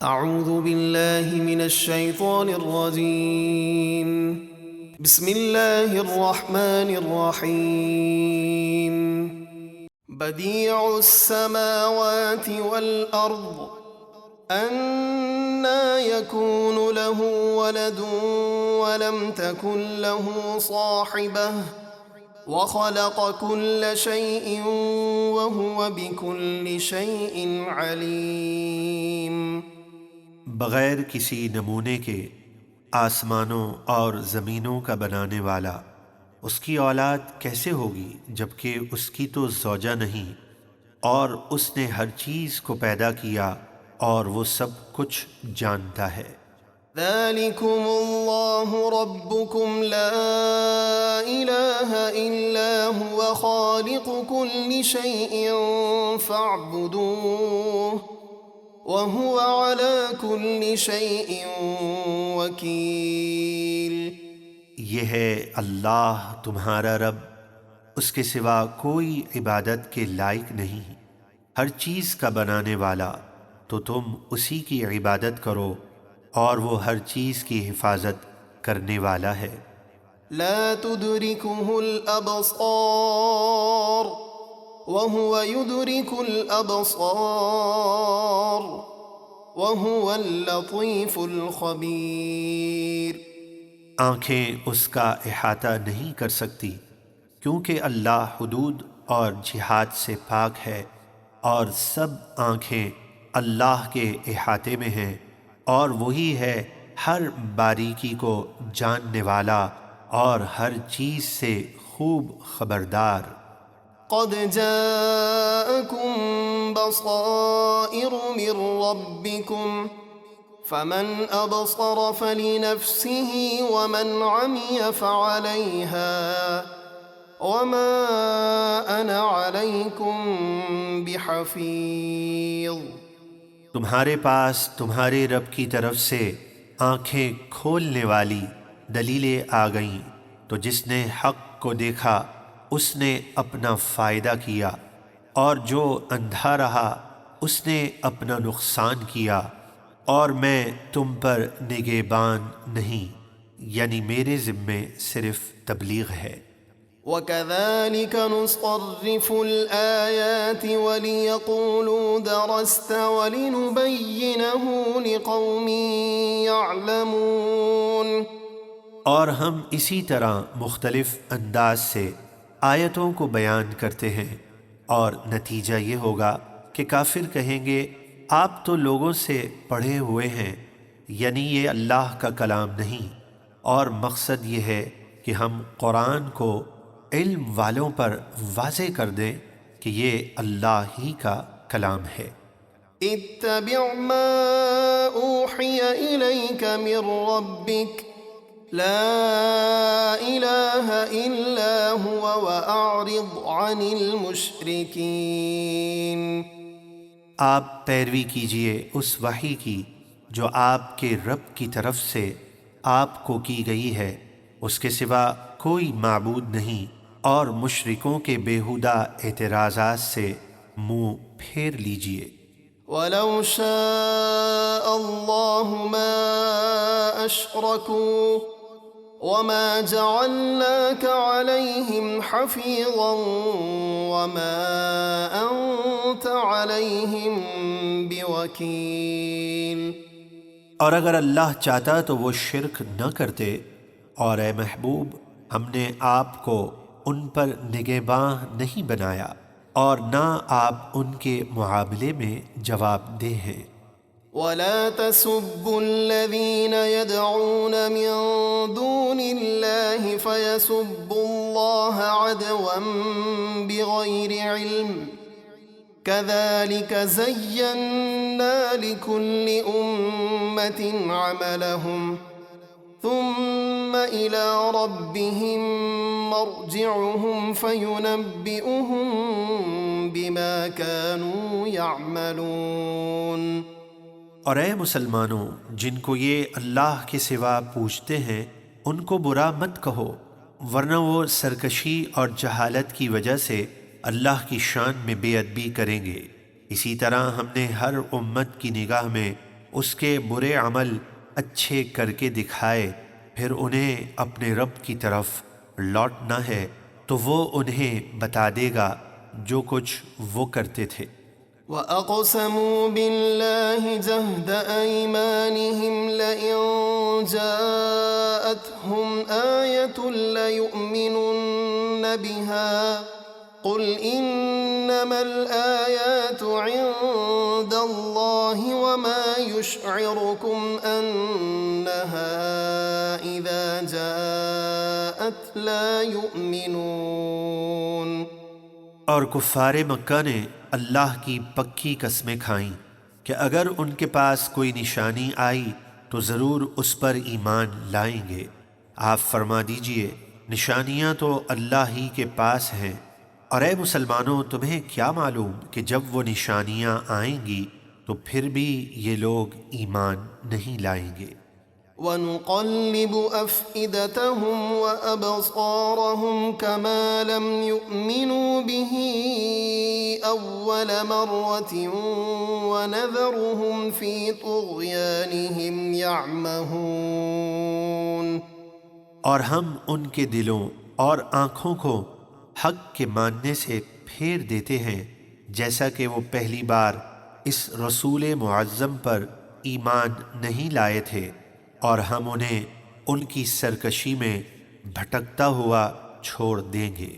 اعوذ باللہ من الشیطان الرجیم بسم اللہ الرحمن الرحیم بدیع السماوات والارض أَنَّىٰ يَكُونُ لَهُ وَلَدٌ وَلَمْ تَكُن لَّهُ صَاحِبَةٌ وَخَلَقَ كُلَّ شَيْءٍ وَهُوَ بِكُلِّ شَيْءٍ عَلِيمٌ۔ بغیر کسی نمونے کے آسمانوں اور زمینوں کا بنانے والا اس کی اولاد کیسے ہوگی جبکہ اس کی تو زوجہ نہیں، اور اس نے ہر چیز کو پیدا کیا اور وہ سب کچھ جانتا ہے۔ ذَلِكُمُ اللَّهُ رَبُّكُمْ لَا إِلَٰهَ إِلَّا هُوَ خَالِقُ كُلِّ شَيْءٍ فَاعْبُدُوهُ وَهُوَ عَلَىٰ كُلِّ شَيْءٍ وَكِيلٌ۔ یہ ہے اللہ تمہارا رب، اس کے سوا کوئی عبادت کے لائق نہیں، ہر چیز کا بنانے والا، تو تم اسی کی عبادت کرو، اور وہ ہر چیز کی حفاظت کرنے والا ہے۔ لا تدركه الأبصار وهو يدرك الأبصار وهو اللطيف الخبير۔ آنکھیں اس کا احاطہ نہیں کر سکتی، کیونکہ اللہ حدود اور جہاد سے پاک ہے، اور سب آنکھیں اللہ کے احاطے میں ہیں، اور وہی ہے ہر باریکی کو جاننے والا اور ہر چیز سے خوب خبردار۔ قد جاءكم بصائر من ربكم فمن أبصر فلنفسه ومن عمي فعليها وما أنا عليكم بحفيظ۔ تمہارے پاس تمہارے رب کی طرف سے آنکھیں کھولنے والی دلیلیں آ گئیں، تو جس نے حق کو دیکھا اس نے اپنا فائدہ کیا، اور جو اندھا رہا اس نے اپنا نقصان کیا، اور میں تم پر نگہبان نہیں، یعنی میرے ذمے صرف تبلیغ ہے۔ وَكَذَلِكَ نُصَرِّفُ الْآيَاتِ وَلِيَقُولُوا دَرَسْتَ وَلِنُبَيِّنَهُ لِقَوْمٍ يَعْلَمُونَ۔ اور ہم اسی طرح مختلف انداز سے آیتوں کو بیان کرتے ہیں، اور نتیجہ یہ ہوگا کہ کافر کہیں گے آپ تو لوگوں سے پڑھے ہوئے ہیں، یعنی یہ اللہ کا کلام نہیں، اور مقصد یہ ہے کہ ہم قرآن کو علم والوں پر واضح کر دیں کہ یہ اللہ ہی کا کلام ہے۔ اتبع ما اوحی الیک من ربک لا الہ الا هو واعرض عن المشرکین۔ آپ پیروی کیجئے اس وحی کی جو آپ کے رب کی طرف سے آپ کو کی گئی ہے، اس کے سوا کوئی معبود نہیں، اور مشرکوں کے بیہودہ اعتراضات سے منہ پھیر لیجئے۔ وَلَوْ شَاءَ اللَّهُ مَا أَشْرَكُوا وَمَا جَعَلْنَاكَ عَلَيْهِمْ حَفِيظًا وَمَا أَنْتَ عَلَيْهِمْ بِوَكِيلٍ۔ اور اگر اللہ چاہتا تو وہ شرک نہ کرتے، اور اے محبوب ہم نے آپ کو ان پر نگہباں نہیں بنایا، اور نہ آپ ان کے معاملے میں جواب دہ ہیں۔ وَلَا تَسُبُّوا الَّذِينَ يَدْعُونَ مِن دُونِ اللَّهِ فَيَسُبُّوا اللَّهَ عَدْوًا بِغَيْرِ عِلْمٍ كَذَلِكَ زَيَّنَّا لِكُلِّ أُمَّةٍ عَمَلَهُمْ ثُمَّ إِلَىٰ رَبِّهِمْ مَرْجِعُهُمْ فَيُنَبِّئُهُم بِمَا كَانُوا يَعْمَلُونَ۔ اور اے مسلمانوں، جن کو یہ اللہ کے سوا پوجتے ہیں ان کو برا مت کہو، ورنہ وہ سرکشی اور جہالت کی وجہ سے اللہ کی شان میں بے ادبی کریں گے۔ اسی طرح ہم نے ہر امت کی نگاہ میں اس کے برے عمل اچھے کر کے دکھائے پھر انہیں اپنے رب کی طرف لوٹنا ہے تو وہ انہیں بتا دے گا جو کچھ وہ کرتے تھے۔ وَأَقْسَمُوا بِاللَّهِ جَهْدَ أَيْمَانِهِمْ لَئِن جَاءَتْهُمْ آيَةٌ لَيُؤْمِنُنَّ بِهَا قُلْ إِنَّمَا الْآيَاتُ عِندَ اللَّهِ وَمَا يُشْعِرُكُمْ أَنَّهَا إِذَا جَاءَتْ لَا يُؤْمِنُونَ۔ اور کفار مکہ نے اللہ کی پکی قسمیں کھائیں کہ اگر ان کے پاس کوئی نشانی آئی تو ضرور اس پر ایمان لائیں گے۔ آپ فرما دیجئے نشانیاں تو اللہ ہی کے پاس ہیں، اور اے مسلمانوں تمہیں کیا معلوم کہ جب وہ نشانیاں آئیں گی تو پھر بھی یہ لوگ ایمان نہیں لائیں گے۔ وَنُقَلِّبُ أَفْئِدَتَهُمْ وَأَبْصَارَهُمْ كَمَا لَمْ يُؤْمِنُوا بِهِ أَوَّلَ مَرَّةٍ وَنَذَرُهُمْ فِي طُغْيَانِهِمْ يَعْمَهُونَ۔ اور ہم ان کے دلوں اور آنکھوں کو حق کے ماننے سے پھیر دیتے ہیں جیسا کہ وہ پہلی بار اس رسول معظم پر ایمان نہیں لائے تھے، اور ہم انہیں ان کی سرکشی میں بھٹکتا ہوا چھوڑ دیں گے۔